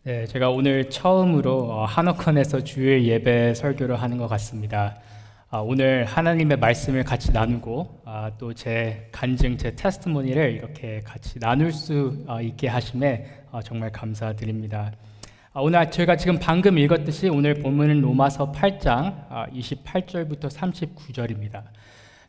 네, 제가 오늘 처음으로 한옥헌에서 주일 예배 설교를 하는 것 같습니다. 오늘 하나님의 말씀을 같이 나누고 또 제 간증, 제 테스티모니를 이렇게 같이 나눌 수 있게 하심에 정말 감사드립니다. 오늘 저희가 지금 방금 읽었듯이 오늘 본문은 로마서 8장 28절부터 39절입니다.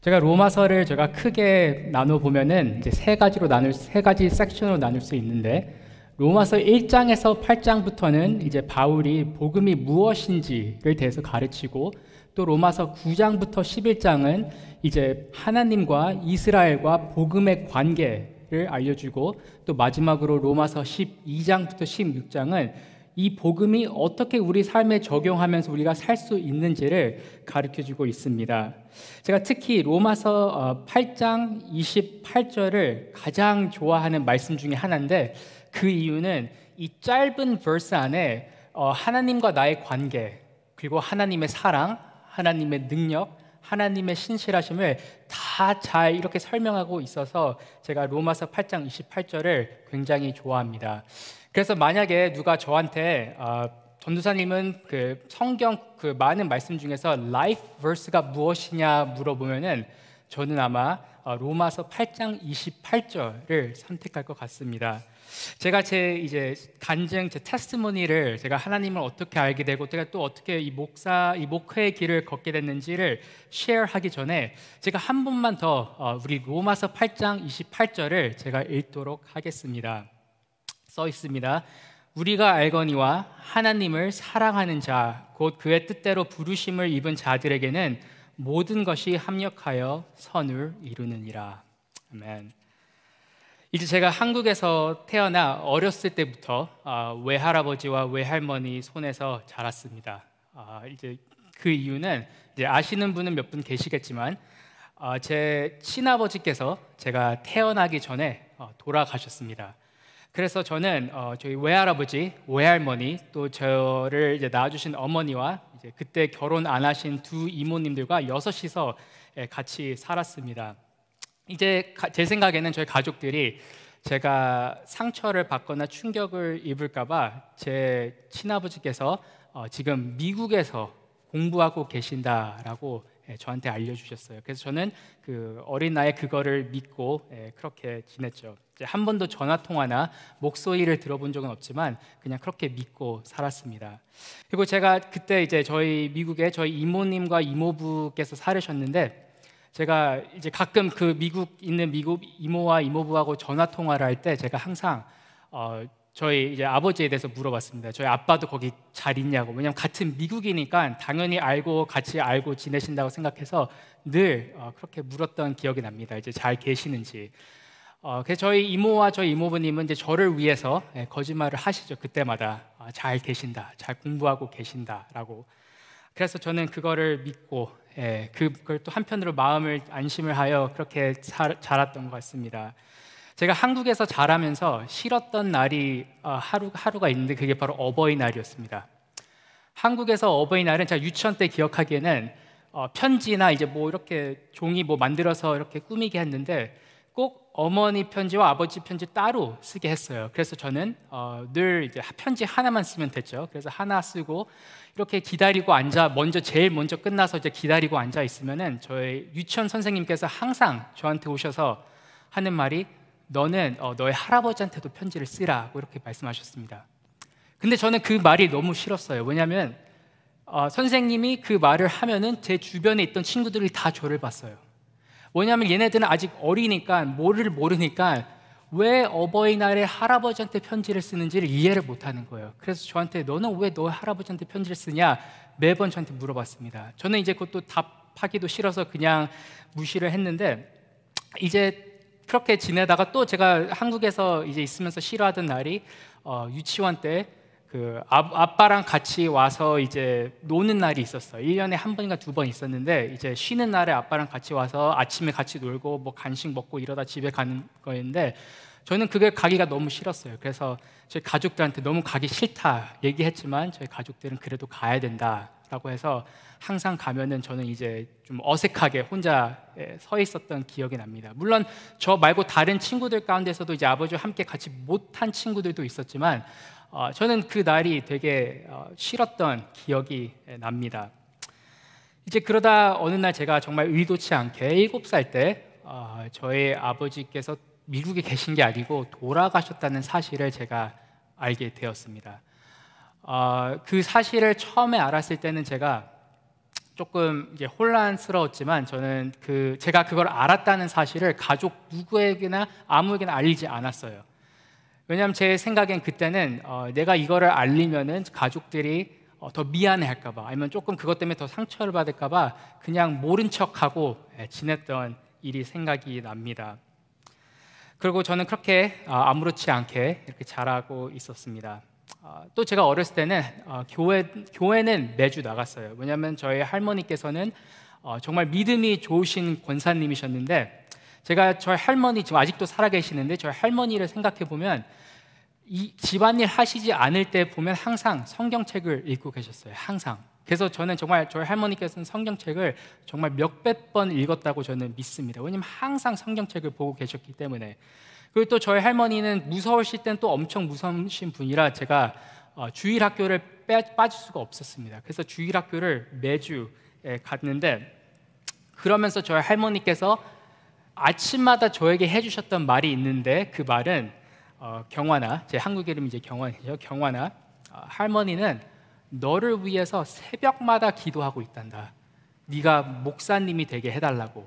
제가 로마서를 제가 크게 나눠 보면은 이제 세 가지 섹션으로 나눌 수 있는데, 로마서 1장에서 8장부터는 이제 바울이 복음이 무엇인지를 대해서 가르치고, 또 로마서 9장부터 11장은 이제 하나님과 이스라엘과 복음의 관계를 알려주고, 또 마지막으로 로마서 12장부터 16장은 이 복음이 어떻게 우리 삶에 적용하면서 우리가 살 수 있는지를 가르쳐주고 있습니다. 제가 특히 로마서 8장 28절을 가장 좋아하는 말씀 중에 하나인데, 그 이유는 이 짧은 verse 안에 하나님과 나의 관계, 그리고 하나님의 사랑, 하나님의 능력, 하나님의 신실하심을 다 잘 이렇게 설명하고 있어서 제가 로마서 8장 28절을 굉장히 좋아합니다. 그래서 만약에 누가 저한테 전도사님은 그 성경 그 많은 말씀 중에서 life verse가 무엇이냐 물어보면은 저는 아마 로마서 8장 28절을 선택할 것 같습니다. 제가 제 이제 간증, 제 테스티모니를 제가 하나님을 어떻게 알게 되고 제가 또 어떻게 이 목회의 길을 걷게 됐는지를 쉐어하기 전에 제가 한 번만 더 우리 로마서 8장 28절을 제가 읽도록 하겠습니다. 써 있습니다. 우리가 알거니와 하나님을 사랑하는 자, 곧 그의 뜻대로 부르심을 입은 자들에게는 모든 것이 합력하여 선을 이루느니라. 아멘. 이제 제가 한국에서 태어나 어렸을 때부터 외할아버지와 외할머니 손에서 자랐습니다. 이제 그 이유는 이제 아시는 분은 몇 분 계시겠지만 제 친아버지께서 제가 태어나기 전에 돌아가셨습니다. 그래서 저는 저희 외할아버지, 외할머니, 또 저를 이제 낳아주신 어머니와 이제 그때 결혼 안 하신 두 이모님들과 여섯이서 같이 살았습니다. 이제 제 생각에는 저희 가족들이 제가 상처를 받거나 충격을 입을까봐 제 친아버지께서 지금 미국에서 공부하고 계신다라고 저한테 알려주셨어요. 그래서 저는 그 어린 나이에 그거를 믿고 그렇게 지냈죠. 한 번도 전화 통화나 목소리를 들어본 적은 없지만 그냥 그렇게 믿고 살았습니다. 그리고 제가 그때 이제 저희 미국에 저희 이모님과 이모부께서 살으셨는데, 제가 이제 가끔 그 미국 이모와 이모부하고 전화 통화를 할 때 제가 항상 저희 이제 아버지에 대해서 물어봤습니다. 저희 아빠도 거기 잘 있냐고. 왜냐면 같은 미국이니까 당연히 같이 알고 지내신다고 생각해서 늘 그렇게 물었던 기억이 납니다. 이제 잘 계시는지. 그래서 저희 이모와 저희 이모부님은 이제 저를 위해서 거짓말을 하시죠. 그때마다 잘 계신다, 잘 공부하고 계신다라고. 그래서 저는 그거를 믿고 그걸 또 한편으로 마음을 안심을 하여 그렇게 자랐던 것 같습니다. 제가 한국에서 자라면서 싫었던 날이 하루가 있는데 그게 바로 어버이날이었습니다. 한국에서 어버이날은 제가 유치원 때 기억하기에는 편지나 이제 뭐 이렇게 종이 뭐 만들어서 이렇게 꾸미게 했는데 꼭 어머니 편지와 아버지 편지 따로 쓰게 했어요. 그래서 저는 늘 이제 편지 하나만 쓰면 됐죠. 그래서 하나 쓰고 이렇게 기다리고 제일 먼저 끝나서 이제 기다리고 앉아 있으면은 저희 유치원 선생님께서 항상 저한테 오셔서 하는 말이, 너는 너의 할아버지한테도 편지를 쓰라고 이렇게 말씀하셨습니다. 근데 저는 그 말이 너무 싫었어요. 왜냐하면 선생님이 그 말을 하면은 제 주변에 있던 친구들이 다 저를 봤어요. 왜냐하면 얘네들은 아직 어리니까 모르니까 왜 어버이날에 할아버지한테 편지를 쓰는지를 이해를 못하는 거예요. 그래서 저한테 너는 왜 너의 할아버지한테 편지를 쓰냐 매번 저한테 물어봤습니다. 저는 이제 그것도 답하기도 싫어서 그냥 무시를 했는데, 이제 그렇게 지내다가 또 제가 한국에서 이제 있으면서 싫어하던 날이 유치원 때 그 아빠랑 같이 와서 이제 노는 날이 있었어요. 1년에 한 번인가 두 번 있었는데, 이제 쉬는 날에 아빠랑 같이 와서 아침에 같이 놀고 뭐 간식 먹고 이러다 집에 가는 거였는데, 저는 그게 가기가 너무 싫었어요. 그래서 저희 가족들한테 너무 가기 싫다 얘기했지만 저희 가족들은 그래도 가야 된다라고 해서 항상 가면은 저는 이제 좀 어색하게 혼자 서 있었던 기억이 납니다. 물론 저 말고 다른 친구들 가운데서도 이제 아버지와 함께 같이 못한 친구들도 있었지만 저는 그 날이 되게 싫었던 기억이 납니다. 이제 그러다 어느 날 제가 정말 의도치 않게 7살 때 저희 아버지께서 미국에 계신 게 아니고 돌아가셨다는 사실을 제가 알게 되었습니다. 그 사실을 처음에 알았을 때는 제가 조금 이제 혼란스러웠지만 저는 제가 그걸 알았다는 사실을 가족 누구에게나 아무에게나 알리지 않았어요. 왜냐하면 제 생각엔 그때는 내가 이거를 알리면은 가족들이 더 미안해할까봐 아니면 조금 그것 때문에 더 상처를 받을까봐 그냥 모른 척하고 지냈던 일이 생각이 납니다. 그리고 저는 그렇게 아무렇지 않게 이렇게 자라고 있었습니다. 또 제가 어렸을 때는 교회는 매주 나갔어요. 왜냐하면 저희 할머니께서는 정말 믿음이 좋으신 권사님이셨는데 제가 저희 할머니 지금 아직도 살아계시는데 저희 할머니를 생각해 보면 이 집안일 하시지 않을 때 보면 항상 성경책을 읽고 계셨어요. 항상. 그래서 저는 정말 저희 할머니께서는 성경책을 정말 몇백 번 읽었다고 저는 믿습니다. 왜냐하면 항상 성경책을 보고 계셨기 때문에. 그리고 또 저희 할머니는 무서우실 땐 또 엄청 무서우신 분이라 제가 주일 학교를 빠질 수가 없었습니다. 그래서 주일 학교를 매주 갔는데 그러면서 저희 할머니께서 아침마다 저에게 해주셨던 말이 있는데 그 말은 경환아, 제 한국 이름이 이제 경환이죠. 경환아, 할머니는 너를 위해서 새벽마다 기도하고 있단다. 네가 목사님이 되게 해달라고.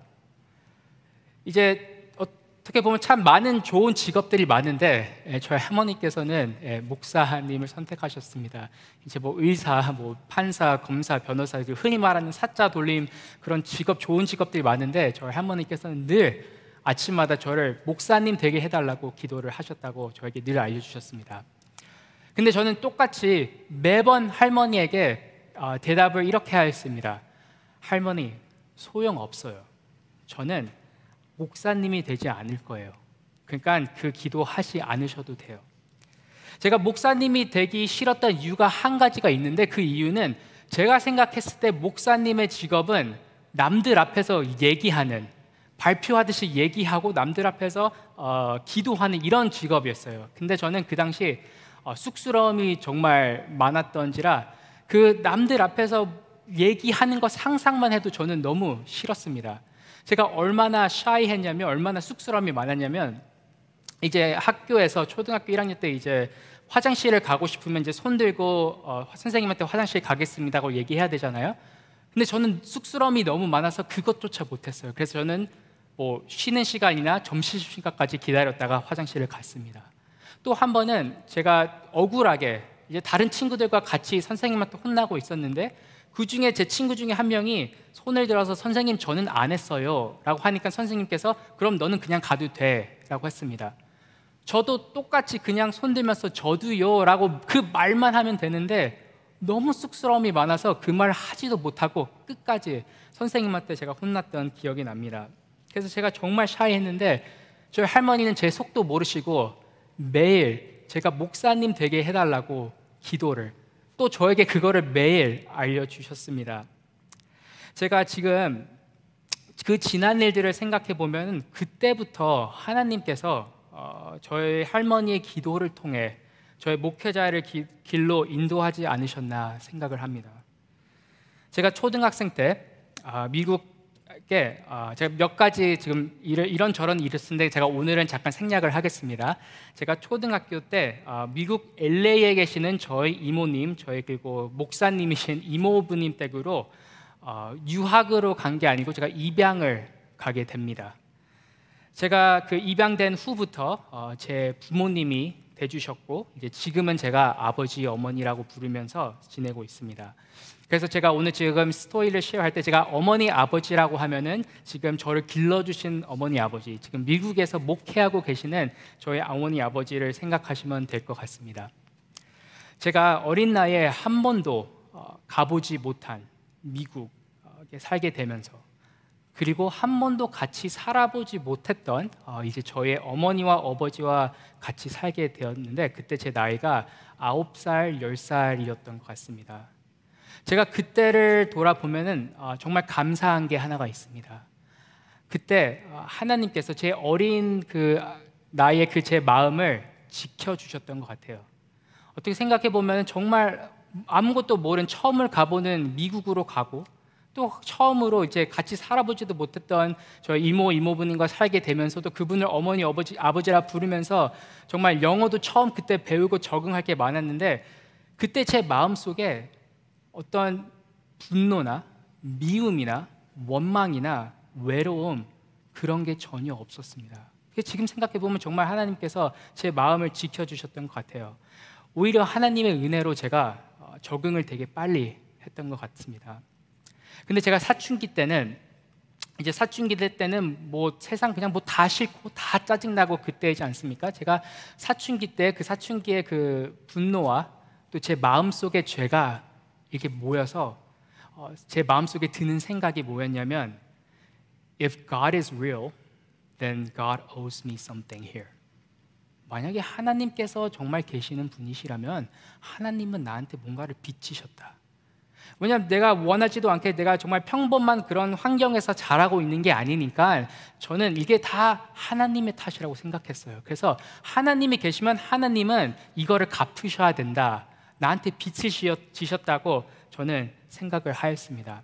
이제 어떻게 보면 참 많은 좋은 직업들이 많은데 저희 할머니께서는 목사님을 선택하셨습니다. 이제 뭐 의사, 뭐 판사, 검사, 변호사, 흔히 말하는 사자 돌림 그런 직업, 좋은 직업들이 많은데 저희 할머니께서는 늘 아침마다 저를 목사님 되게 해달라고 기도를 하셨다고 저에게 늘 알려주셨습니다. 근데 저는 똑같이 매번 할머니에게 대답을 이렇게 하였습니다. 할머니, 소용없어요. 저는 목사님이 되지 않을 거예요. 그러니까 그 기도하지 않으셔도 돼요. 제가 목사님이 되기 싫었던 이유가 한 가지가 있는데 그 이유는 제가 생각했을 때 목사님의 직업은 남들 앞에서 얘기하는, 발표하듯이 얘기하고 남들 앞에서 기도하는 이런 직업이었어요. 근데 저는 그 당시 쑥스러움이 정말 많았던지라 그 남들 앞에서 얘기하는 거 상상만 해도 저는 너무 싫었습니다. 제가 얼마나 샤이했냐면, 얼마나 쑥스러움이 많았냐면, 이제 학교에서 초등학교 1학년 때 이제 화장실을 가고 싶으면 이제 손 들고 선생님한테 화장실 가겠습니다고 얘기해야 되잖아요. 근데 저는 쑥스러움이 너무 많아서 그것조차 못했어요. 그래서 저는 뭐 쉬는 시간이나 점심시간까지 기다렸다가 화장실을 갔습니다. 또 한 번은 제가 억울하게 이제 다른 친구들과 같이 선생님한테 혼나고 있었는데 그 중에 제 친구 중에 한 명이 손을 들어서 선생님 저는 안 했어요 라고 하니까 선생님께서 그럼 너는 그냥 가도 돼 라고 했습니다. 저도 똑같이 그냥 손 들면서 저도요 라고 그 말만 하면 되는데 너무 쑥스러움이 많아서 그 말 하지도 못하고 끝까지 선생님한테 제가 혼났던 기억이 납니다. 그래서 제가 정말 샤이했는데 저희 할머니는 제 속도 모르시고 매일 제가 목사님 되게 해달라고 기도를, 또 저에게 그거를 매일 알려주셨습니다. 제가 지금 그 지난 일들을 생각해 보면 그때부터 하나님께서 저희 할머니의 기도를 통해 저의 목회자를 길로 인도하지 않으셨나 생각을 합니다. 제가 초등학생 때 미국에 제가 몇 가지 지금 이런저런 일을 쓰는데 제가 오늘은 잠깐 생략을 하겠습니다. 제가 초등학교 때 미국 LA에 계시는 저희 이모님, 저희 그리고 목사님이신 이모부님 댁으로 유학으로 간 게 아니고 제가 입양을 가게 됩니다. 제가 그 입양된 후부터 제 부모님이 돼주셨고 이제 지금은 제가 아버지, 어머니라고 부르면서 지내고 있습니다. 그래서 제가 오늘 지금 스토리를 쉐어할 때 제가 어머니, 아버지라고 하면은 지금 저를 길러주신 어머니, 아버지, 지금 미국에서 목회하고 계시는 저희 어머니, 아버지를 생각하시면 될 것 같습니다. 제가 어린 나이에 한 번도 가보지 못한 미국에 살게 되면서 그리고 한 번도 같이 살아보지 못했던 이제 저의 어머니와 아버지와 같이 살게 되었는데 그때 제 나이가 9살, 10살이었던 것 같습니다. 제가 그때를 돌아보면은 정말 감사한 게 하나가 있습니다. 그때 하나님께서 제 어린 그 나이의 그 제 마음을 지켜주셨던 것 같아요. 어떻게 생각해 보면 정말 아무것도 모르는 처음을 가보는 미국으로 가고 또 처음으로 이제 같이 살아보지도 못했던 저 이모부님과 살게 되면서도 그분을 어머니, 아버지라 부르면서 정말 영어도 처음 그때 배우고 적응할 게 많았는데 그때 제 마음속에 어떤 분노나 미움이나 원망이나 외로움 그런 게 전혀 없었습니다. 지금 생각해 보면 정말 하나님께서 제 마음을 지켜주셨던 것 같아요. 오히려 하나님의 은혜로 제가 적응을 되게 빨리 했던 것 같습니다. 근데 제가 사춘기 때는 뭐 세상 그냥 뭐 다 싫고 다 짜증나고 그때이지 않습니까? 제가 사춘기 때 그 사춘기의 그 분노와 또 제 마음속의 죄가 이렇게 모여서 제 마음속에 드는 생각이 뭐였냐면 If God is real, then God owes me something here. 만약에 하나님께서 정말 계시는 분이시라면 하나님은 나한테 뭔가를 빚지셨다. 왜냐하면 내가 원하지도 않게 내가 정말 평범한 그런 환경에서 자라고 있는 게 아니니까 저는 이게 다 하나님의 탓이라고 생각했어요. 그래서 하나님이 계시면 하나님은 이거를 갚으셔야 된다. 나한테 빚을 지셨다고 저는 생각을 하였습니다.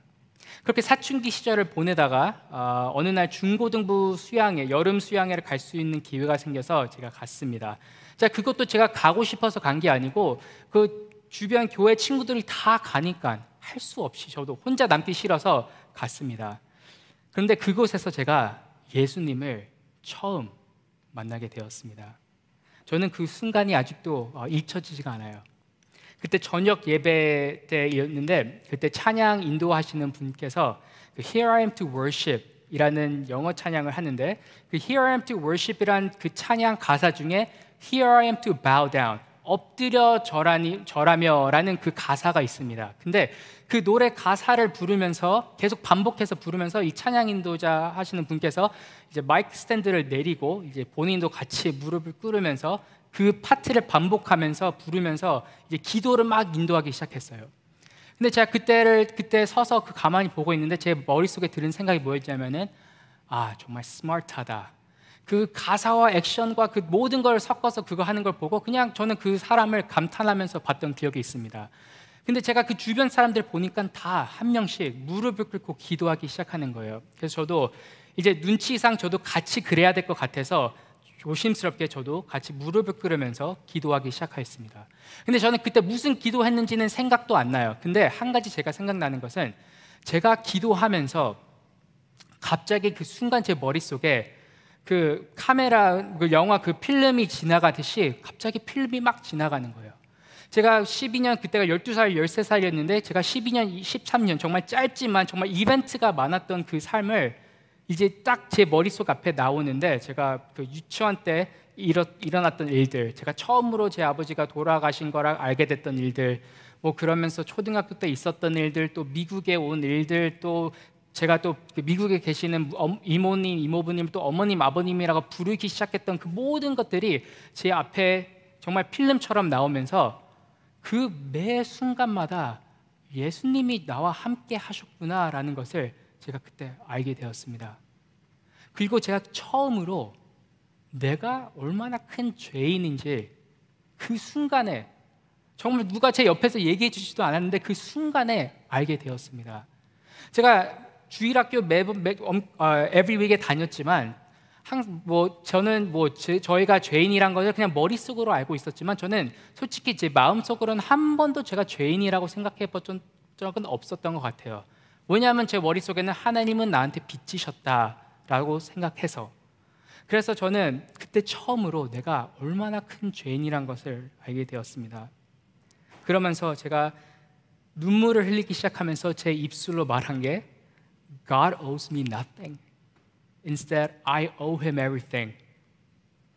그렇게 사춘기 시절을 보내다가 어느 날 중고등부 수양회, 여름 수양회를 갈 수 있는 기회가 생겨서 제가 갔습니다. 자, 그것도 제가 가고 싶어서 간 게 아니고 그 주변 교회 친구들이 다 가니까 할 수 없이 저도 혼자 남기 싫어서 갔습니다. 그런데 그곳에서 제가 예수님을 처음 만나게 되었습니다. 저는 그 순간이 아직도 잊혀지지가 않아요. 그때 저녁 예배 때였는데 그때 찬양 인도하시는 분께서 그 Here I am to worship 이라는 영어 찬양을 하는데 그 Here I am to worship 이란 그 찬양 가사 중에 Here I am to bow down 엎드려 절하며 라는 그 가사가 있습니다. 근데 그 노래 가사를 부르면서 계속 반복해서 부르면서 이 찬양 인도자 하시는 분께서 이제 마이크 스탠드를 내리고 이제 본인도 같이 무릎을 꿇으면서 그 파트를 반복하면서 부르면서 이제 기도를 막 인도하기 시작했어요. 근데 제가 그때 서서 그 가만히 보고 있는데 제 머릿속에 드는 생각이 뭐였냐면은 정말 스마트하다. 그 가사와 액션과 그 모든 걸 섞어서 그거 하는 걸 보고 그냥 저는 그 사람을 감탄하면서 봤던 기억이 있습니다. 근데 제가 그 주변 사람들 보니까 다 한 명씩 무릎을 꿇고 기도하기 시작하는 거예요. 그래서 저도 이제 눈치상 저도 같이 그래야 될 것 같아서 조심스럽게 저도 같이 무릎을 꿇으면서 기도하기 시작했습니다. 근데 저는 그때 무슨 기도했는지는 생각도 안 나요. 근데 한 가지 제가 생각나는 것은 제가 기도하면서 갑자기 그 순간 제 머릿속에 그 카메라, 그 영화 그 필름이 지나가듯이 갑자기 필름이 막 지나가는 거예요. 제가 12년, 그때가 12살, 13살이었는데 제가 12년, 13년 정말 짧지만 정말 이벤트가 많았던 그 삶을 이제 딱 제 머릿속 앞에 나오는데 제가 그 유치원 때 일어났던 일들, 제가 처음으로 제 아버지가 돌아가신 거라 알게 됐던 일들, 뭐 그러면서 초등학교 때 있었던 일들, 또 미국에 온 일들, 또 제가 또 미국에 계시는 이모님, 이모부님, 또 어머님, 아버님이라고 부르기 시작했던 그 모든 것들이 제 앞에 정말 필름처럼 나오면서 그 매 순간마다 예수님이 나와 함께 하셨구나라는 것을 제가 그때 알게 되었습니다. 그리고 제가 처음으로 내가 얼마나 큰 죄인인지 그 순간에 정말 누가 제 옆에서 얘기해 주지도 않았는데 그 순간에 알게 되었습니다. 제가 주일학교 every week에 다녔지만 저는 저희가 죄인이란 것을 그냥 머릿속으로 알고 있었지만 저는 솔직히 제 마음속으로는 한 번도 제가 죄인이라고 생각해 본 적은 없었던 것 같아요. 왜냐하면 제 머릿속에는 하나님은 나한테 빚지셨다라고 생각해서, 그래서 저는 그때 처음으로 내가 얼마나 큰 죄인이란 것을 알게 되었습니다. 그러면서 제가 눈물을 흘리기 시작하면서 제 입술로 말한 게 God owes me nothing. Instead, I owe him everything.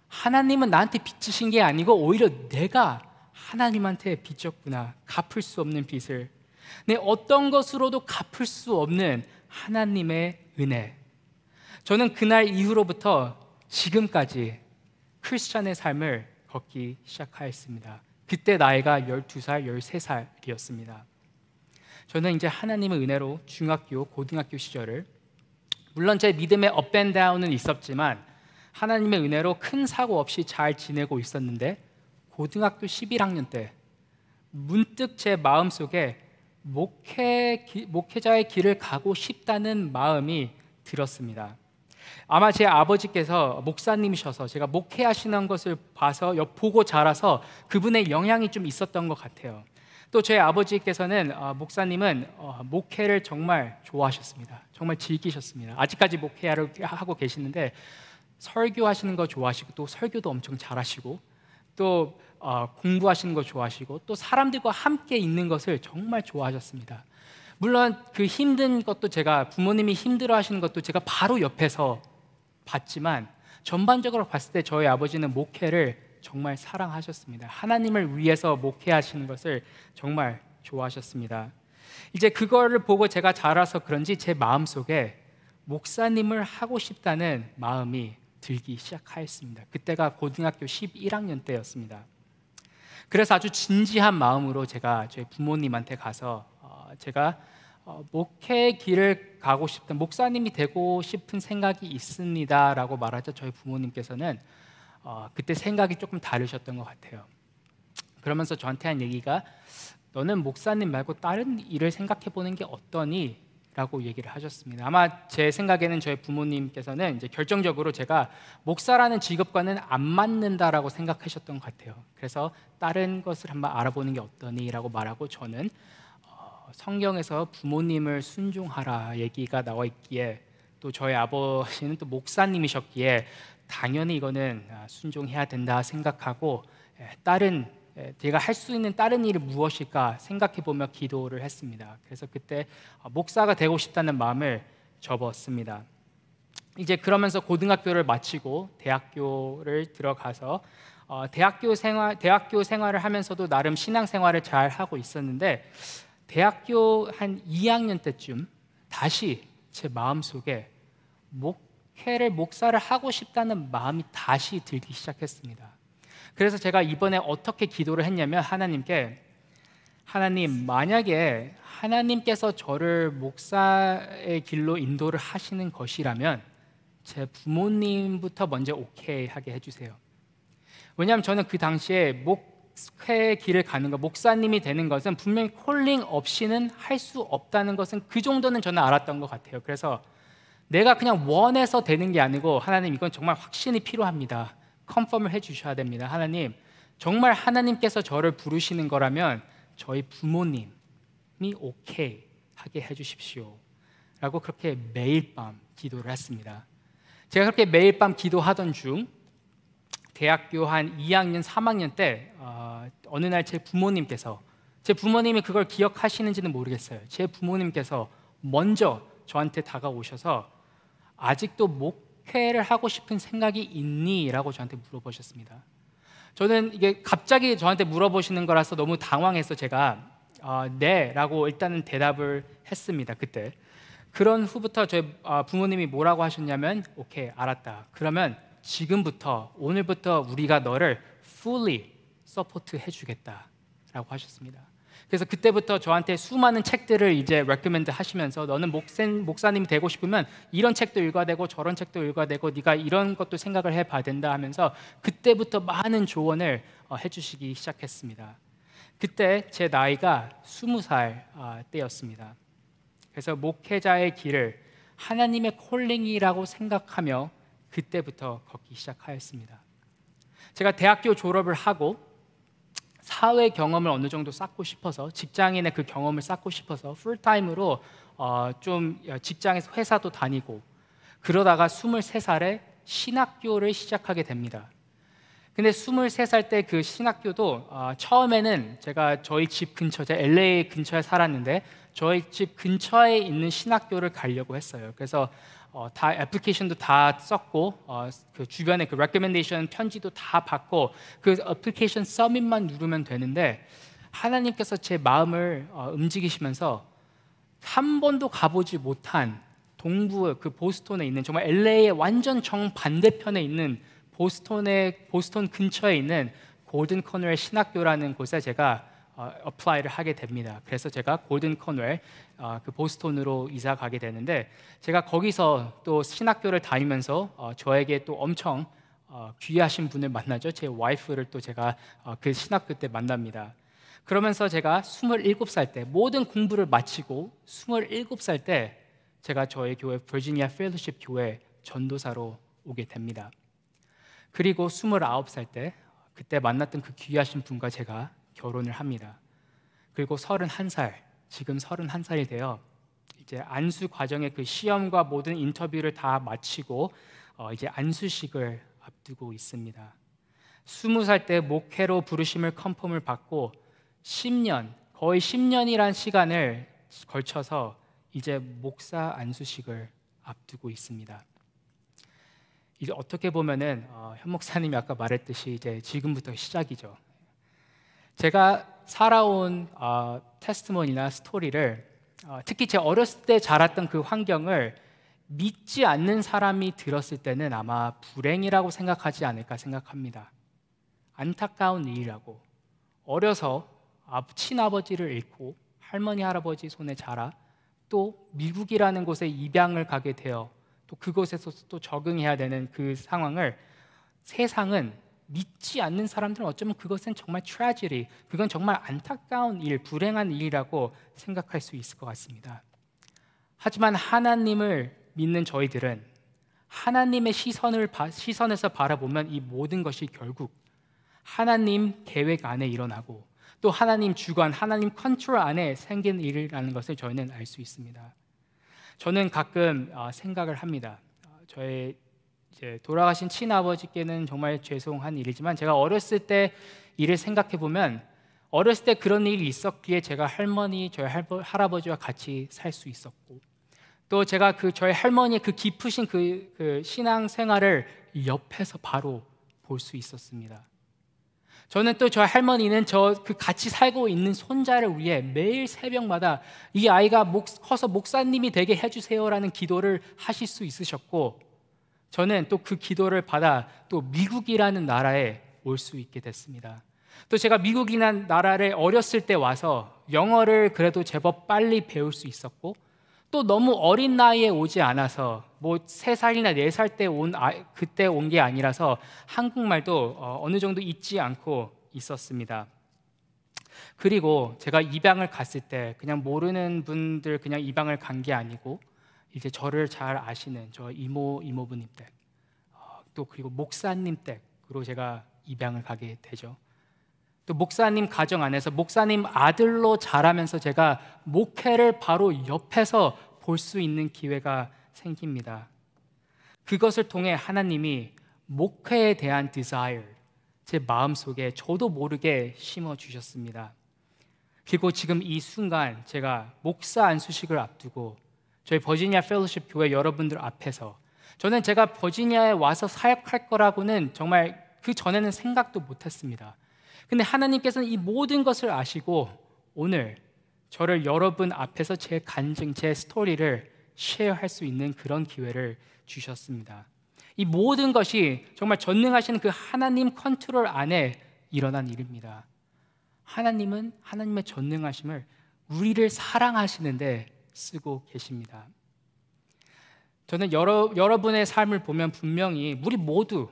하나님은 나한테 빚지신 게 아니고 오히려 내가 하나님한테 빚졌구나. 갚을 수 없는 빚을. 내 어떤 것으로도 갚을 수 없는 하나님의 은혜. 저는 그날 이후로부터 지금까지 크리스찬의 삶을 걷기 시작하였습니다. 그때 나이가 12살, 13살이었습니다. 저는 이제 하나님의 은혜로 중학교, 고등학교 시절을, 물론 제 믿음의 업 앤 다운은 있었지만 하나님의 은혜로 큰 사고 없이 잘 지내고 있었는데 고등학교 11학년 때 문득 제 마음속에 목회자의 길을 가고 싶다는 마음이 들었습니다. 아마 제 아버지께서 목사님이셔서 제가 목회하시는 것을 봐서 보고 자라서 그분의 영향이 좀 있었던 것 같아요. 또 제 아버지께서는 목사님은 목회를 정말 좋아하셨습니다. 정말 즐기셨습니다. 아직까지 목회를 하고 계시는데 설교하시는 거 좋아하시고 또 설교도 엄청 잘하시고 또 공부하시는 거 좋아하시고 또 사람들과 함께 있는 것을 정말 좋아하셨습니다. 물론 그 힘든 것도 제가 부모님이 힘들어 하시는 것도 제가 바로 옆에서 봤지만 전반적으로 봤을 때 저희 아버지는 목회를 정말 사랑하셨습니다. 하나님을 위해서 목회하시는 것을 정말 좋아하셨습니다. 이제 그거를 보고 제가 자라서 그런지 제 마음속에 목사님을 하고 싶다는 마음이 들기 시작하였습니다. 그때가 고등학교 11학년 때였습니다. 그래서 아주 진지한 마음으로 제가 저희 부모님한테 가서 제가 목회의 길을 가고 싶다, 목사님이 되고 싶은 생각이 있습니다 라고 말하자 저희 부모님께서는 그때 생각이 조금 다르셨던 것 같아요. 그러면서 저한테 한 얘기가 너는 목사님 말고 다른 일을 생각해 보는 게 어떠니? 라고 얘기를 하셨습니다. 아마 제 생각에는 저희 부모님께서는 이제 결정적으로 제가 목사라는 직업과는 안 맞는다라고 생각하셨던 것 같아요. 그래서 다른 것을 한번 알아보는 게 어떠니? 라고 말하고 저는 성경에서 부모님을 순종하라 얘기가 나와 있기에 또 저희 아버지는 또 목사님이셨기에 당연히 이거는 순종해야 된다 생각하고 제가 할 수 있는 다른 일이 무엇일까 생각해보며 기도를 했습니다. 그래서 그때 목사가 되고 싶다는 마음을 접었습니다. 이제 그러면서 고등학교를 마치고 대학교를 들어가서 대학교 생활을 하면서도 나름 신앙생활을 잘 하고 있었는데 대학교 한 2학년 때쯤 다시 제 마음속에 목사를 하고 싶다는 마음이 다시 들기 시작했습니다. 그래서 제가 이번에 어떻게 기도를 했냐면 하나님 만약에 하나님께서 저를 목사의 길로 인도를 하시는 것이라면 제 부모님부터 먼저 오케이 하게 해주세요. 왜냐하면 저는 그 당시에 목회의 길을 가는 것, 목사님이 되는 것은 분명히 콜링 없이는 할 수 없다는 것은 그 정도는 저는 알았던 것 같아요. 그래서 내가 그냥 원해서 되는 게 아니고 하나님 이건 정말 확신이 필요합니다. 컨펌을 해주셔야 됩니다. 하나님 정말 하나님께서 저를 부르시는 거라면 저희 부모님이 오케이 하게 해주십시오 라고 그렇게 매일 밤 기도를 했습니다. 제가 그렇게 매일 밤 기도하던 중 대학교 한 2학년 3학년 때 어느 날 제 부모님이 그걸 기억하시는지는 모르겠어요. 제 부모님께서 먼저 저한테 다가오셔서 아직도 목회를 하고 싶은 생각이 있니? 라고 저한테 물어보셨습니다. 저는 이게 갑자기 저한테 물어보시는 거라서 너무 당황해서 제가 네 라고 일단은 대답을 했습니다. 그때 그런 후부터 저희 부모님이 뭐라고 하셨냐면 오케이 알았다. 그러면 지금부터 오늘부터 우리가 너를 fully 서포트 해주겠다 라고 하셨습니다. 그래서 그때부터 저한테 수많은 책들을 이제 recommend 하시면서 너는 목사님이 되고 싶으면 이런 책도 읽어야 되고 저런 책도 읽어야 되고 네가 이런 것도 생각을 해봐야 된다 하면서 그때부터 많은 조언을 해주시기 시작했습니다. 그때 제 나이가 20살 때였습니다. 그래서 목회자의 길을 하나님의 콜링이라고 생각하며 그때부터 걷기 시작하였습니다. 제가 대학교 졸업을 하고 사회 경험을 어느 정도 쌓고 싶어서 직장인의 그 경험을 쌓고 싶어서 풀타임으로 좀 직장에서 회사도 다니고 그러다가 23살에 신학교를 시작하게 됩니다. 근데 23살 때 그 신학교도 처음에는 제가 저희 집 근처, 제가 LA 근처에 살았는데 저희 집 근처에 있는 신학교를 가려고 했어요. 그래서 다 애플리케이션도 다 썼고 그 주변에 그 레코멘데이션 편지도 다 받고 그 애플리케이션 서밋만 누르면 되는데 하나님께서 제 마음을 움직이시면서 한 번도 가보지 못한 동부 그 보스턴에 있는 정말 LA의 완전 정반대편에 있는 보스턴 근처에 있는 골든 커널 신학교라는 곳에 제가 어플라이를 하게 됩니다. 그래서 제가 골든 커널 그 보스턴으로 이사 가게 되는데 제가 거기서 또 신학교를 다니면서 저에게 또 엄청 귀하신 분을 만나죠. 제 와이프를 또 제가 그 신학교 때 만납니다. 그러면서 제가 27살 때 모든 공부를 마치고 27살 때 제가 저의 교회 버지니아 펠로십 교회 전도사로 오게 됩니다. 그리고 29살 때 그때 만났던 그 귀하신 분과 제가 결혼을 합니다. 그리고 31살, 지금 31살이 되어 이제 안수 과정의 그 시험과 모든 인터뷰를 다 마치고 이제 안수식을 앞두고 있습니다. 20살 때 목회로 부르심을 컨펌을 받고 10년, 거의 10년이란 시간을 걸쳐서 이제 목사 안수식을 앞두고 있습니다. 이제 어떻게 보면은 현 목사님이 아까 말했듯이 이제 지금부터 시작이죠. 제가 살아온 테스티모니나 스토리를 특히 제 어렸을 때 자랐던 그 환경을 믿지 않는 사람이 들었을 때는 아마 불행이라고 생각하지 않을까 생각합니다. 안타까운 일이라고. 어려서 친아버지를 잃고 할머니 할아버지 손에 자라 또 미국이라는 곳에 입양을 가게 되어 또 그곳에서 또 적응해야 되는 그 상황을 세상은 믿지 않는 사람들은 어쩌면 그것은 정말 트래지디, 그건 정말 안타까운 일, 불행한 일이라고 생각할 수 있을 것 같습니다. 하지만 하나님을 믿는 저희들은 하나님의 시선에서 바라보면 이 모든 것이 결국 하나님 계획 안에 일어나고 또 하나님 주관, 하나님 컨트롤 안에 생긴 일이라는 것을 저희는 알 수 있습니다. 저는 가끔 생각을 합니다. 저의 이제 돌아가신 친아버지께는 정말 죄송한 일이지만 제가 어렸을 때 일을 생각해 보면 어렸을 때 그런 일이 있었기에 제가 할머니, 저희 할아버지와 같이 살 수 있었고 또 제가 저희 할머니의 그 깊으신 그 신앙 생활을 옆에서 바로 볼 수 있었습니다. 저는 또 저희 할머니는 그 같이 살고 있는 손자를 위해 매일 새벽마다 이 아이가 커서 목사님이 되게 해주세요라는 기도를 하실 수 있으셨고 저는 또 그 기도를 받아 또 미국이라는 나라에 올 수 있게 됐습니다. 또 제가 미국이라는 나라를 어렸을 때 와서 영어를 그래도 제법 빨리 배울 수 있었고 또 너무 어린 나이에 오지 않아서 뭐 3살이나 4살 때 그때 온 게 아니라서 한국말도 어느 정도 잊지 않고 있었습니다. 그리고 제가 입양을 갔을 때 그냥 모르는 분들 그냥 입양을 간 게 아니고 이제 저를 잘 아시는 저 이모부님 댁, 또 그리고 목사님 댁으로 제가 입양을 가게 되죠. 또 목사님 가정 안에서 목사님 아들로 자라면서 제가 목회를 바로 옆에서 볼 수 있는 기회가 생깁니다. 그것을 통해 하나님이 목회에 대한 desire, 제 마음속에 저도 모르게 심어주셨습니다. 그리고 지금 이 순간 제가 목사 안수식을 앞두고 저희 버지니아 펠로십 교회 여러분들 앞에서 저는 제가 버지니아에 와서 사역할 거라고는 정말 그 전에는 생각도 못했습니다. 근데 하나님께서는 이 모든 것을 아시고 오늘 저를 여러분 앞에서 제 간증, 제 스토리를 쉐어할 수 있는 그런 기회를 주셨습니다. 이 모든 것이 정말 전능하신 그 하나님 컨트롤 안에 일어난 일입니다. 하나님은 하나님의 전능하심을 우리를 사랑하시는데 쓰고 계십니다. 저는 여러분의 삶을 보면 분명히 우리 모두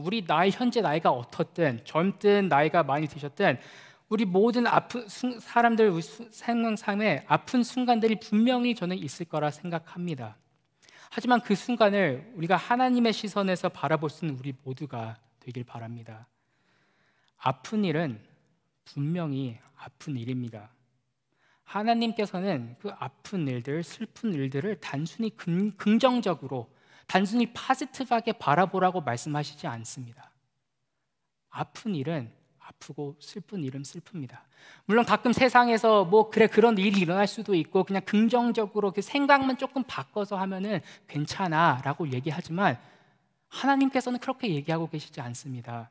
우리 현재 나이가 어떻든 젊든 나이가 많이 드셨든 우리 모든 사람들 생명상에 아픈 순간들이 분명히 저는 있을 거라 생각합니다. 하지만 그 순간을 우리가 하나님의 시선에서 바라볼 수 있는 우리 모두가 되길 바랍니다. 아픈 일은 분명히 아픈 일입니다. 하나님께서는 그 아픈 일들, 슬픈 일들을 단순히 긍정적으로, 단순히 포지티브하게 바라보라고 말씀하시지 않습니다. 아픈 일은 아프고 슬픈 일은 슬픕니다. 물론 가끔 세상에서 그런 일이 일어날 수도 있고 그냥 긍정적으로 그 생각만 조금 바꿔서 하면은 괜찮아라고 얘기하지만 하나님께서는 그렇게 얘기하고 계시지 않습니다.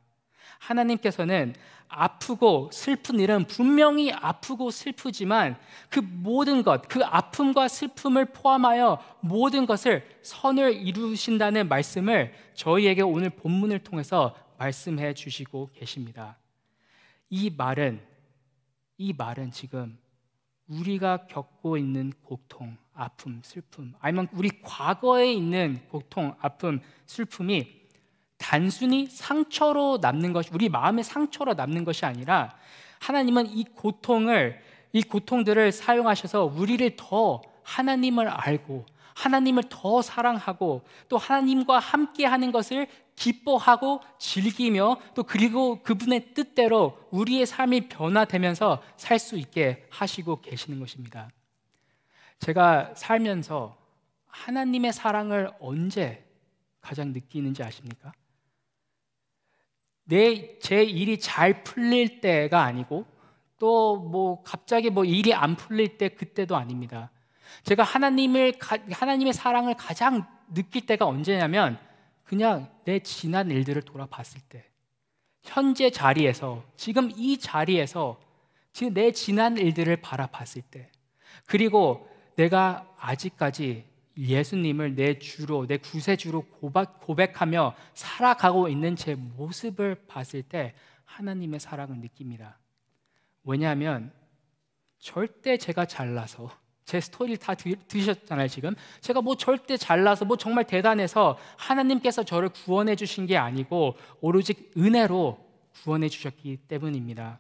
하나님께서는 아프고 슬픈 일은 분명히 아프고 슬프지만 그 모든 것, 그 아픔과 슬픔을 포함하여 모든 것을 선을 이루신다는 말씀을 저희에게 오늘 본문을 통해서 말씀해 주시고 계십니다. 이 말은 지금 우리가 겪고 있는 고통, 아픔, 슬픔, 아니면 우리 과거에 있는 고통, 아픔, 슬픔이 단순히 상처로 남는 것이, 우리 마음의 상처로 남는 것이 아니라 하나님은 이 고통들을 사용하셔서 우리를 더 하나님을 알고 하나님을 더 사랑하고 또 하나님과 함께 하는 것을 기뻐하고 즐기며 또 그리고 그분의 뜻대로 우리의 삶이 변화되면서 살 수 있게 하시고 계시는 것입니다. 제가 살면서 하나님의 사랑을 언제 가장 느끼는지 아십니까? 제 일이 잘 풀릴 때가 아니고 또 갑자기 일이 안 풀릴 때 그때도 아닙니다. 제가 하나님의 사랑을 가장 느낄 때가 언제냐면 그냥 내 지난 일들을 돌아봤을 때, 현재 자리에서, 지금 이 자리에서 지금 내 지난 일들을 바라봤을 때, 그리고 내가 아직까지 예수님을 내 주로, 내 구세주로 고백하며 살아가고 있는 제 모습을 봤을 때 하나님의 사랑을 느낍니다. 왜냐하면 절대 제가 잘나서, 제 스토리를 다 들으셨잖아요. 지금 제가 절대 잘나서 정말 대단해서 하나님께서 저를 구원해 주신 게 아니고 오로지 은혜로 구원해 주셨기 때문입니다.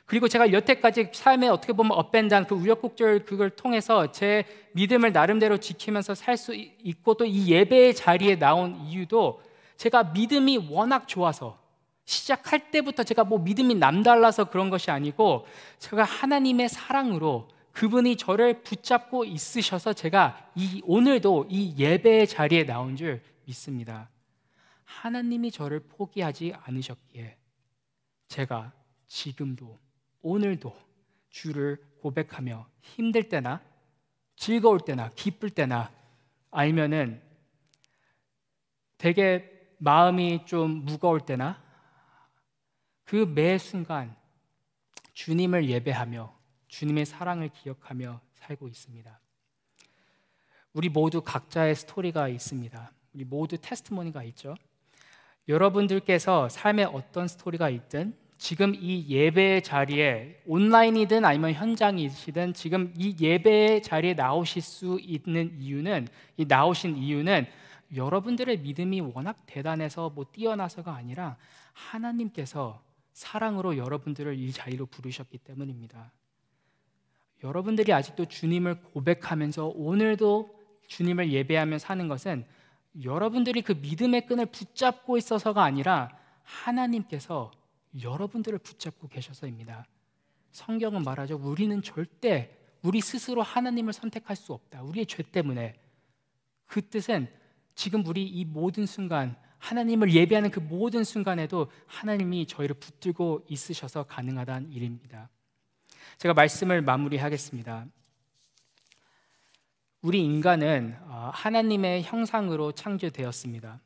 그리고 제가 여태까지 삶에 어떻게 보면 업앤다운 그 우여곡절 그걸 통해서 제 믿음을 나름대로 지키면서 살 수 있고 또 이 예배의 자리에 나온 이유도 제가 믿음이 워낙 좋아서, 시작할 때부터 제가 믿음이 남달라서 그런 것이 아니고 제가 하나님의 사랑으로 그분이 저를 붙잡고 있으셔서 제가 오늘도 이 예배의 자리에 나온 줄 믿습니다. 하나님이 저를 포기하지 않으셨기에 제가 지금도 오늘도 주를 고백하며 힘들 때나 즐거울 때나 기쁠 때나 아니면은 되게 마음이 좀 무거울 때나 그 매 순간 주님을 예배하며 주님의 사랑을 기억하며 살고 있습니다. 우리 모두 각자의 스토리가 있습니다. 우리 모두 테스티모니가 있죠. 여러분들께서 삶에 어떤 스토리가 있든 지금 이 예배의 자리에 온라인이든 아니면 현장이시든 지금 이 예배의 자리에 나오실 수 있는 이유는, 나오신 이유는 여러분들의 믿음이 워낙 대단해서 뛰어나서가 아니라 하나님께서 사랑으로 여러분들을 이 자리로 부르셨기 때문입니다. 여러분들이 아직도 주님을 고백하면서 오늘도 주님을 예배하며 사는 것은 여러분들이 그 믿음의 끈을 붙잡고 있어서가 아니라 하나님께서 여러분들을 붙잡고 계셔서입니다. 성경은 말하죠. 우리는 절대 우리 스스로 하나님을 선택할 수 없다. 우리의 죄 때문에. 그 뜻은 지금 우리 이 모든 순간 하나님을 예배하는 그 모든 순간에도 하나님이 저희를 붙들고 있으셔서 가능하다는 일입니다. 제가 말씀을 마무리하겠습니다. 우리 인간은 하나님의 형상으로 창조되었습니다.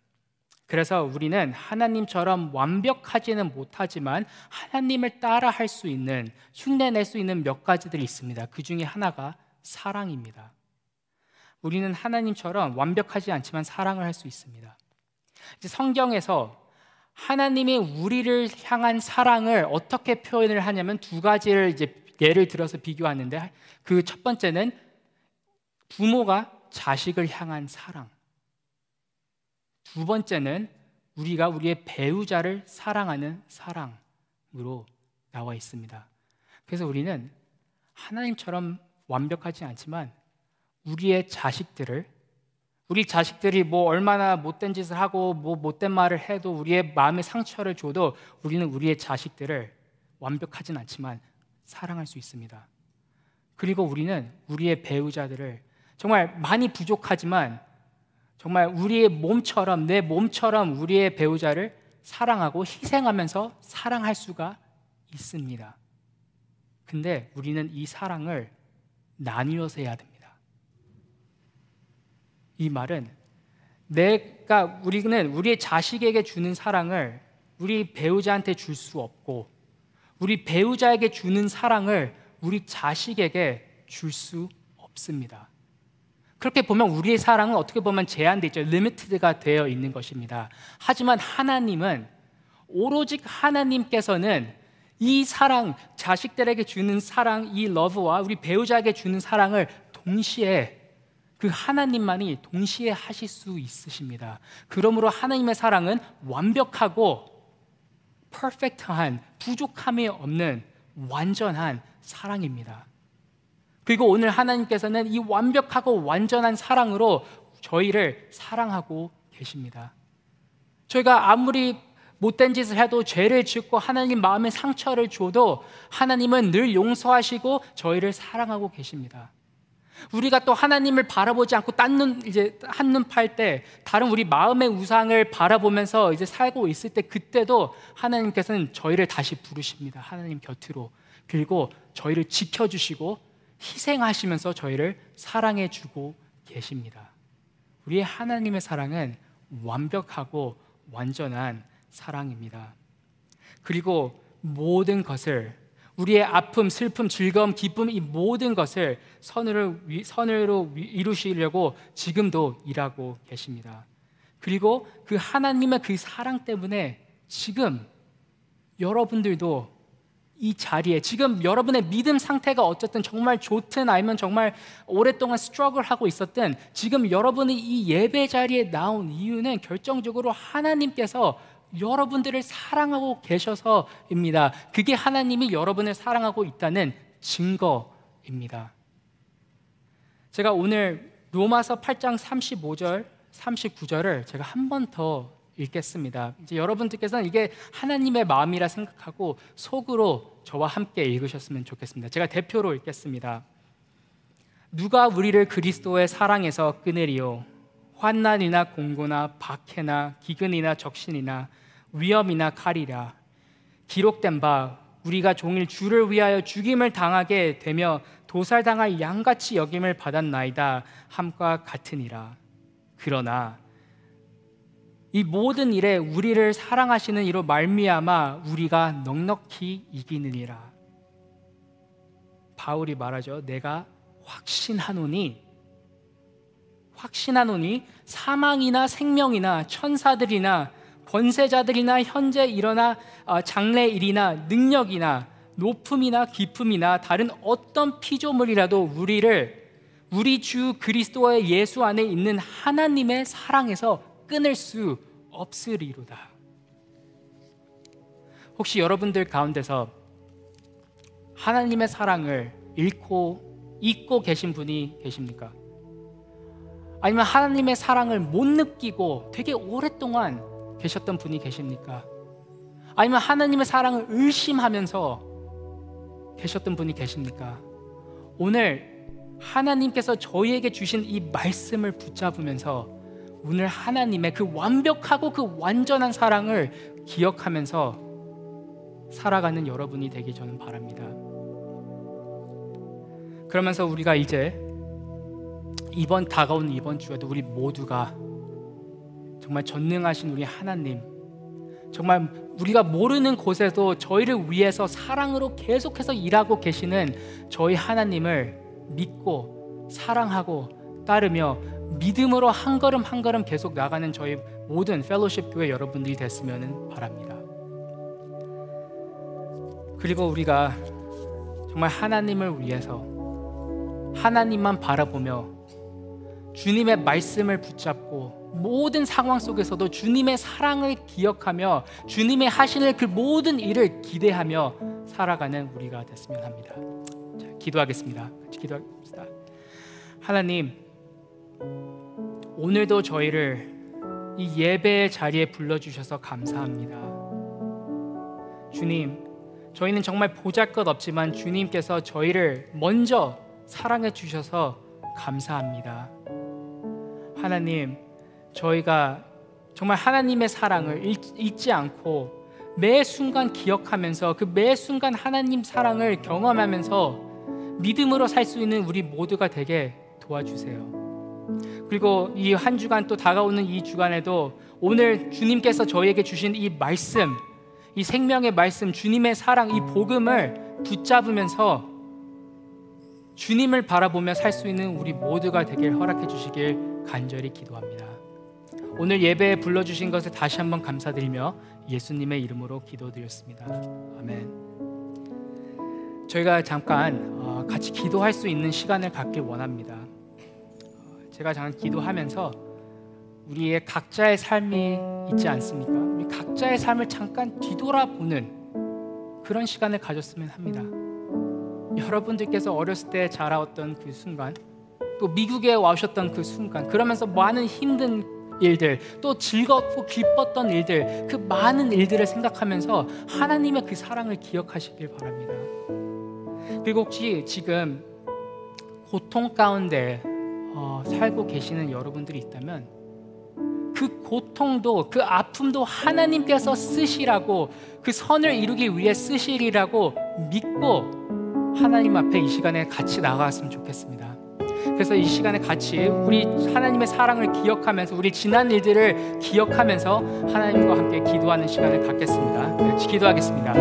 그래서 우리는 하나님처럼 완벽하지는 못하지만 하나님을 따라할 수 있는, 흉내낼 수 있는 몇 가지들이 있습니다. 그 중에 하나가 사랑입니다. 우리는 하나님처럼 완벽하지 않지만 사랑을 할 수 있습니다. 이제 성경에서 하나님이 우리를 향한 사랑을 어떻게 표현을 하냐면 두 가지를 이제 예를 들어서 비교하는데, 그 첫 번째는 부모가 자식을 향한 사랑, 두 번째는 우리가 우리의 배우자를 사랑하는 사랑으로 나와 있습니다. 그래서 우리는 하나님처럼 완벽하지 않지만 우리 자식들이 얼마나 못된 짓을 하고 못된 말을 해도 우리의 마음에 상처를 줘도 우리는 우리의 자식들을 완벽하진 않지만 사랑할 수 있습니다. 그리고 우리는 우리의 배우자들을 정말 많이 부족하지만 정말 우리의 몸처럼, 내 몸처럼 우리의 배우자를 사랑하고 희생하면서 사랑할 수가 있습니다. 근데 우리는 이 사랑을 나뉘어서 해야 됩니다. 이 말은 우리는 우리의 자식에게 주는 사랑을 우리 배우자한테 줄 수 없고, 우리 배우자에게 주는 사랑을 우리 자식에게 줄 수 없습니다. 그렇게 보면 우리의 사랑은 어떻게 보면 제한되어 있죠. 리미티드가 되어 있는 것입니다. 하지만 하나님은, 오로지 하나님께서는 이 사랑, 자식들에게 주는 사랑, 이 러브와 우리 배우자에게 주는 사랑을 동시에, 그 하나님만이 동시에 하실 수 있으십니다. 그러므로 하나님의 사랑은 완벽하고 퍼펙트한, 부족함이 없는 완전한 사랑입니다. 그리고 오늘 하나님께서는 이 완벽하고 완전한 사랑으로 저희를 사랑하고 계십니다. 저희가 아무리 못된 짓을 해도 죄를 짓고 하나님 마음에 상처를 줘도 하나님은 늘 용서하시고 저희를 사랑하고 계십니다. 우리가 또 하나님을 바라보지 않고 한눈 팔 때 다른 우리 마음의 우상을 바라보면서 살고 있을 때 그때도 하나님께서는 저희를 다시 부르십니다. 하나님 곁으로. 그리고 저희를 지켜주시고 희생하시면서 저희를 사랑해 주고 계십니다. 우리의 하나님의 사랑은 완벽하고 완전한 사랑입니다. 그리고 모든 것을, 우리의 아픔, 슬픔, 즐거움, 기쁨, 이 모든 것을 선으로 이루시려고 지금도 일하고 계십니다. 그리고 그 하나님의 그 사랑 때문에 지금 여러분들도 이 자리에, 지금 여러분의 믿음 상태가 어쨌든 정말 좋든 아니면 정말 오랫동안 스트러글하고 있었든 지금 여러분이 이 예배 자리에 나온 이유는 결정적으로 하나님께서 여러분들을 사랑하고 계셔서입니다. 그게 하나님이 여러분을 사랑하고 있다는 증거입니다. 제가 오늘 로마서 8장 35절, 39절을 제가 한 번 더 읽겠습니다. 이제 여러분들께서는 이게 하나님의 마음이라 생각하고 속으로 저와 함께 읽으셨으면 좋겠습니다. 제가 대표로 읽겠습니다. 누가 우리를 그리스도의 사랑에서 끊으리요? 환난이나 공고나 박해나 기근이나 적신이나 위험이나 칼이라. 기록된 바 우리가 종일 주를 위하여 죽임을 당하게 되며 도살당할 양같이 여김을 받았나이다 함과 같으니라. 그러나 이 모든 일에 우리를 사랑하시는 이로 말미암아 우리가 넉넉히 이기느니라. 바울이 말하죠. 내가 확신하노니 사망이나 생명이나 천사들이나 권세자들이나 현재 일어나 장래일이나 능력이나 높음이나 깊음이나 다른 어떤 피조물이라도 우리 주 그리스도의 예수 안에 있는 하나님의 사랑에서 끊을 수 없으리로다. 혹시 여러분들 가운데서 하나님의 사랑을 잊고 계신 분이 계십니까? 아니면 하나님의 사랑을 못 느끼고 되게 오랫동안 계셨던 분이 계십니까? 아니면 하나님의 사랑을 의심하면서 계셨던 분이 계십니까? 오늘 하나님께서 저희에게 주신 이 말씀을 붙잡으면서 오늘 하나님의 그 완벽하고 그 완전한 사랑을 기억하면서 살아가는 여러분이 되기 저는 바랍니다. 그러면서 우리가 이제 다가오는 이번 주에도 우리 모두가 정말 전능하신 우리 하나님, 정말 우리가 모르는 곳에도 저희를 위해서 사랑으로 계속해서 일하고 계시는 저희 하나님을 믿고 사랑하고 따르며 믿음으로 한 걸음 한 걸음 계속 나가는 저희 모든 펠로십 교회 여러분들이 됐으면 바랍니다. 그리고 우리가 정말 하나님을 위해서 하나님만 바라보며 주님의 말씀을 붙잡고 모든 상황 속에서도 주님의 사랑을 기억하며 주님의 하시는 그 모든 일을 기대하며 살아가는 우리가 됐으면 합니다. 자, 기도하겠습니다. 같이 기도하겠습니다. 하나님, 오늘도 저희를 이 예배의 자리에 불러주셔서 감사합니다. 주님, 저희는 정말 보잘것없지만 주님께서 저희를 먼저 사랑해 주셔서 감사합니다. 하나님, 저희가 정말 하나님의 사랑을 잊지 않고 매 순간 기억하면서 그 매 순간 하나님 사랑을 경험하면서 믿음으로 살 수 있는 우리 모두가 되게 도와주세요. 그리고 이 한 주간 또 다가오는 이 주간에도 오늘 주님께서 저희에게 주신 이 말씀, 이 생명의 말씀, 주님의 사랑, 이 복음을 붙잡으면서 주님을 바라보며 살 수 있는 우리 모두가 되길 허락해 주시길 간절히 기도합니다. 오늘 예배에 불러주신 것을 다시 한번 감사드리며 예수님의 이름으로 기도드렸습니다. 아멘. 저희가 잠깐 같이 기도할 수 있는 시간을 갖길 원합니다. 제가 잠깐 기도하면서 우리의 각자의 삶이 있지 않습니까? 우리 각자의 삶을 잠깐 뒤돌아보는 그런 시간을 가졌으면 합니다. 여러분들께서 어렸을 때 자라왔던 그 순간, 또 미국에 와오셨던 그 순간, 그러면서 많은 힘든 일들, 또 즐겁고 기뻤던 일들, 그 많은 일들을 생각하면서 하나님의 그 사랑을 기억하시길 바랍니다. 그리고 혹시 지금 고통 가운데 살고 계시는 여러분들이 있다면 그 고통도, 그 아픔도 하나님께서 쓰시라고, 그 선을 이루기 위해 쓰시리라고 믿고 하나님 앞에 이 시간에 같이 나아갔으면 좋겠습니다. 그래서 이 시간에 같이 우리 하나님의 사랑을 기억하면서, 우리 지난 일들을 기억하면서 하나님과 함께 기도하는 시간을 갖겠습니다. 네, 기도하겠습니다.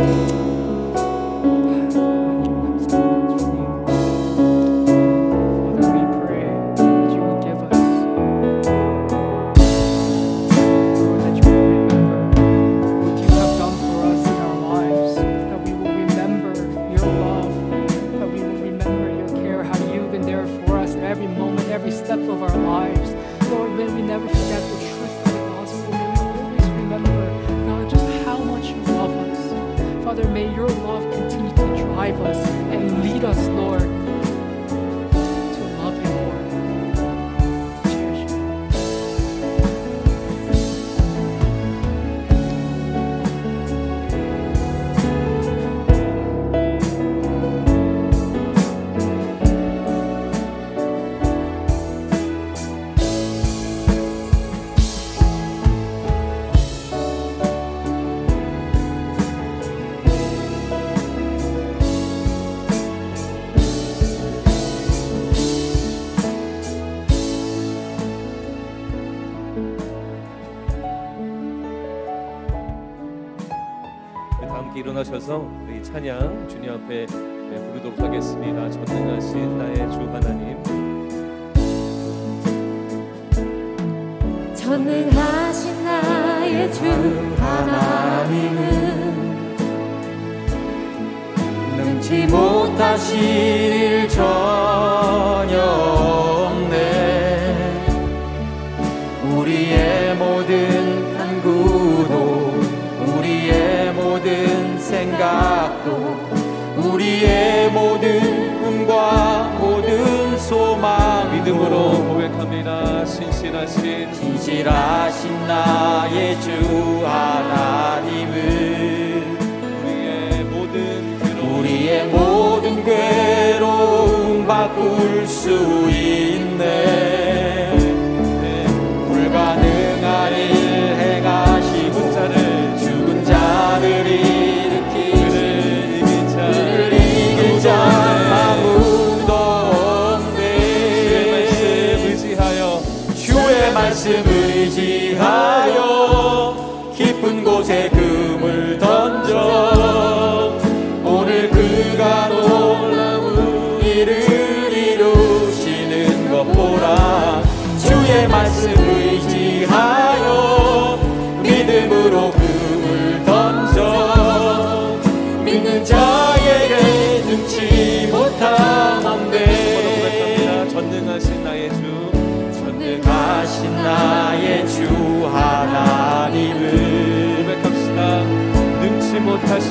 일어나셔서 우리 찬양 주님 앞에 부르도록 하겠습니다. 전능하신 나의 주 하나님, 전능하신 나의 주 하나님은 능치 못하실 일 전혀 없네. 우리의 모든 간구도, 우리의 모든 생각도, 우리의 모든 꿈과 모든 소망 믿음으로 고백합니다. 신실하신 나의 주 하나님은 우리의 모든 괴로움 바꿀 수 있네. 불가능한 일 행하시고 죽은 자를 일으키시, 그를 이길 자 아무도 없네. 주의 말씀을 의지하여 깊은 곳에 금을 던져 오늘 그가 놀라운 일을 이루시는 것 보라. 주의 말씀 의지하여 믿음으로 금을 던져 믿는 자에게 능치 못함 없네. 전능하신 나의 주, 전능하신 나의 주 하나님은 고백합시다. 능치 못하실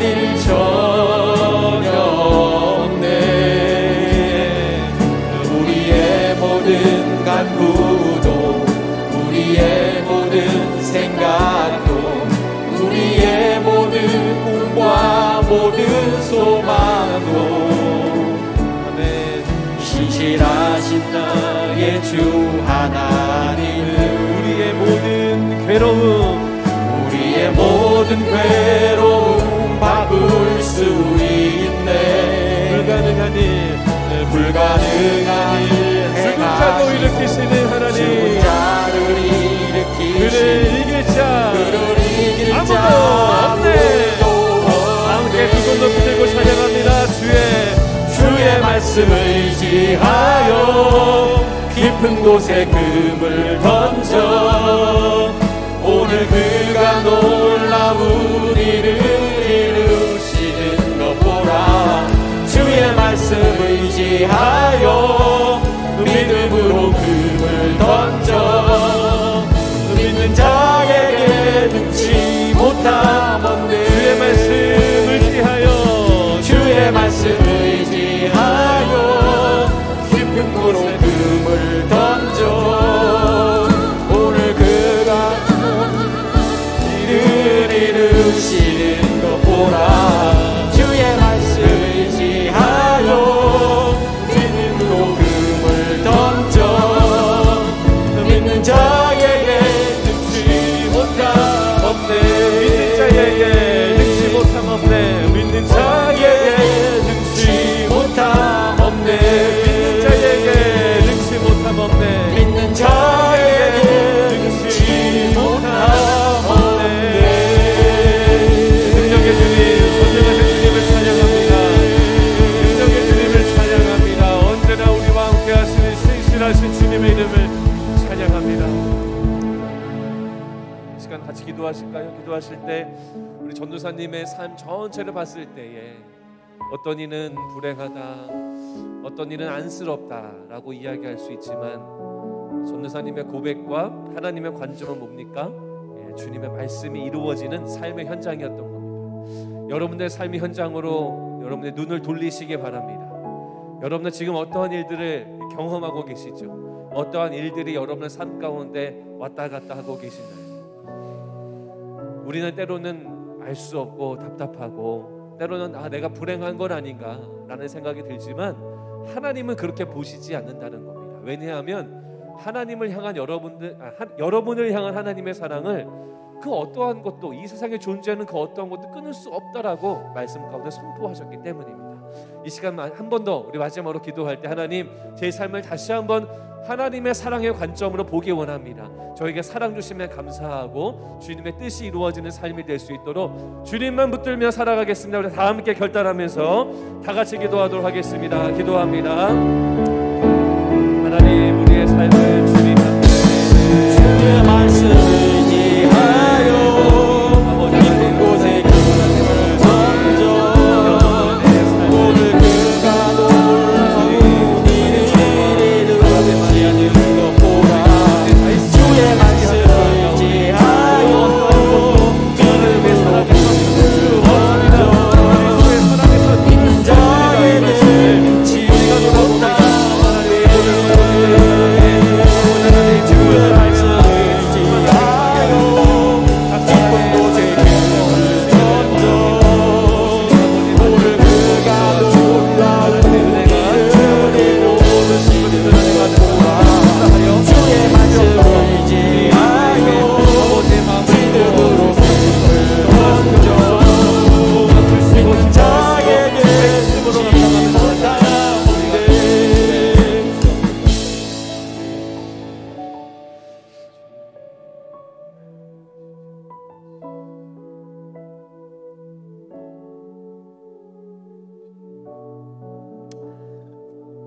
일 전혀 없네. 우리의 모든 간구도, 우리의 모든 생각도, 우리의 모든 꿈과 모든 소망도 신실하신 나의 주 하나님은 우리의 모든 괴로움, 우리의 모든 괴로움 바꿀 수 있네. 불가능한 일 죽은 자도 일으키시는 하나님, 죽은 자를 일으키시는, 그를 이길 자 아무도 없네. 함께 두 손 높이 들고 찬양합니다. 주의 말씀을 의지하여 깊은 곳에 금을 던져 오늘 그가 놀라운 일을 이루시는 것 보라. 주의 말씀 의지하여 믿음으로 금을 던져 믿는 자에게 능치 못함 없네. 기도하실까요? 기도하실 때 우리 전도사님의 삶 전체를 봤을 때에 어떤 이는 불행하다, 어떤 이는 안쓰럽다라고 이야기할 수 있지만 전도사님의 고백과 하나님의 관점은 뭡니까? 주님의 말씀이 이루어지는 삶의 현장이었던 겁니다. 여러분의 삶의 현장으로 여러분의 눈을 돌리시기 바랍니다. 여러분은 지금 어떠한 일들을 경험하고 계시죠? 어떠한 일들이 여러분의 삶 가운데 왔다 갔다 하고 계시나요? 우리는 때로는 알 수 없고 답답하고 때로는 내가 불행한 건 아닌가 라는 생각이 들지만 하나님은 그렇게 보시지 않는다는 겁니다. 왜냐하면 하나님을 향한 여러분을 향한 하나님의 사랑을 그 어떠한 것도, 이 세상에 존재하는 그 어떠한 것도 끊을 수 없다라고 말씀 가운데 선포하셨기 때문입니다. 이 시간 한 번 더 우리 마지막으로 기도할 때, 하나님, 제 삶을 다시 한번 하나님의 사랑의 관점으로 보기 원합니다. 저에게 사랑 주시면 감사하고 주님의 뜻이 이루어지는 삶이 될 수 있도록 주님만 붙들며 살아가겠습니다. 우리 다 함께 결단하면서 다 같이 기도하도록 하겠습니다. 기도합니다. 하나님, 우리의 삶을 주님 앞에 주의 말씀을 의지하여 깊은 곳에 그물을 던져 오늘 그가 놀라운 일을 이루어지는 것 보라. 주의 말씀을 의지하여 믿음으로 그물을 던져 인자에게 지위가 높다. 주의 말씀을 의지하여 깊은 곳에 그물을 던져 오늘 그가 놀라운 일을 이루어지는 것 보라. 주의 말씀을 의지하여 믿음으로 그물을 던져 인자에게 지위가 높다.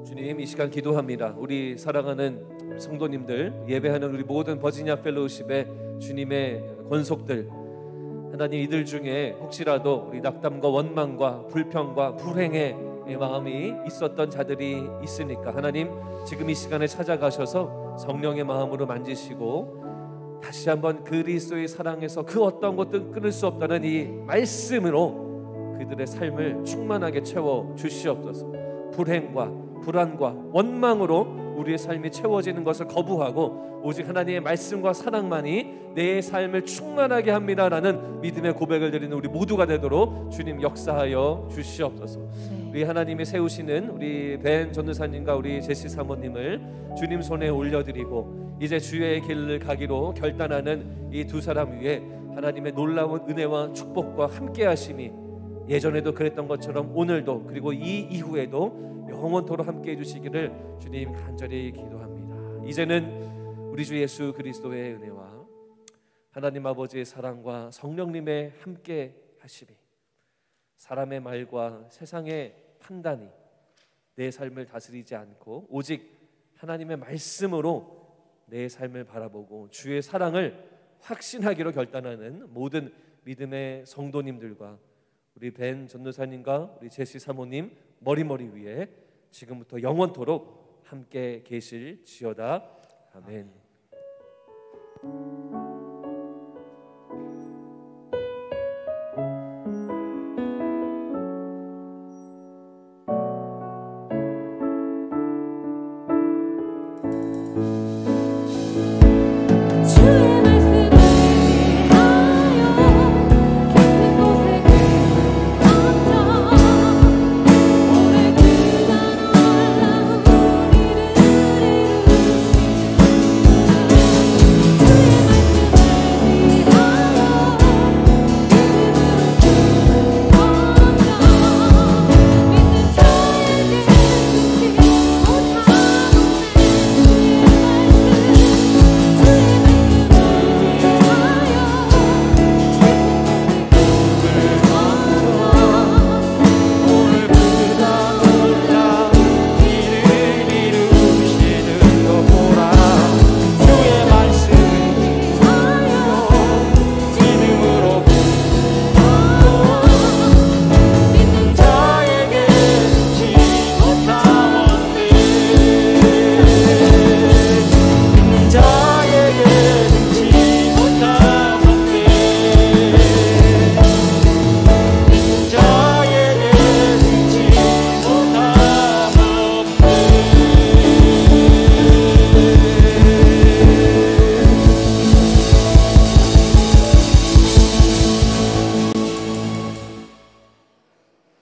주님, 이 시간 기도합니다. 우리 사랑하는 성도님들, 예배하는 우리 모든 버지니아 펠로우십의 주님의 권속들, 하나님, 이들 중에 혹시라도 우리 낙담과 원망과 불평과 불행의 마음이 있었던 자들이 있으니까 하나님, 지금 이 시간에 찾아가셔서 성령의 마음으로 만지시고 다시 한번 그리스도의 사랑에서 그 어떤 것도 끊을 수 없다는 이 말씀으로 그들의 삶을 충만하게 채워 주시옵소서. 불행과 불안과 원망으로 우리의 삶이 채워지는 것을 거부하고 오직 하나님의 말씀과 사랑만이 내 삶을 충만하게 합니다라는 믿음의 고백을 드리는 우리 모두가 되도록 주님 역사하여 주시옵소서. 우리 하나님이 세우시는 우리 벤 전도사님과 우리 제시 사모님을 주님 손에 올려드리고 이제 주의 길을 가기로 결단하는 이 두 사람 위에 하나님의 놀라운 은혜와 축복과 함께하심이 예전에도 그랬던 것처럼 오늘도 그리고 이 이후에도 영원토록 함께해 주시기를 주님 간절히 기도합니다. 이제는 우리 주 예수 그리스도의 은혜와 하나님 아버지의 사랑과 성령님의 함께 하심이 사람의 말과 세상의 판단이 내 삶을 다스리지 않고 오직 하나님의 말씀으로 내 삶을 바라보고 주의 사랑을 확신하기로 결단하는 모든 믿음의 성도님들과 우리 벤 전도사님과 우리 제시 사모님 머리 위에 지금부터 영원토록 함께 계실지어다. 아멘.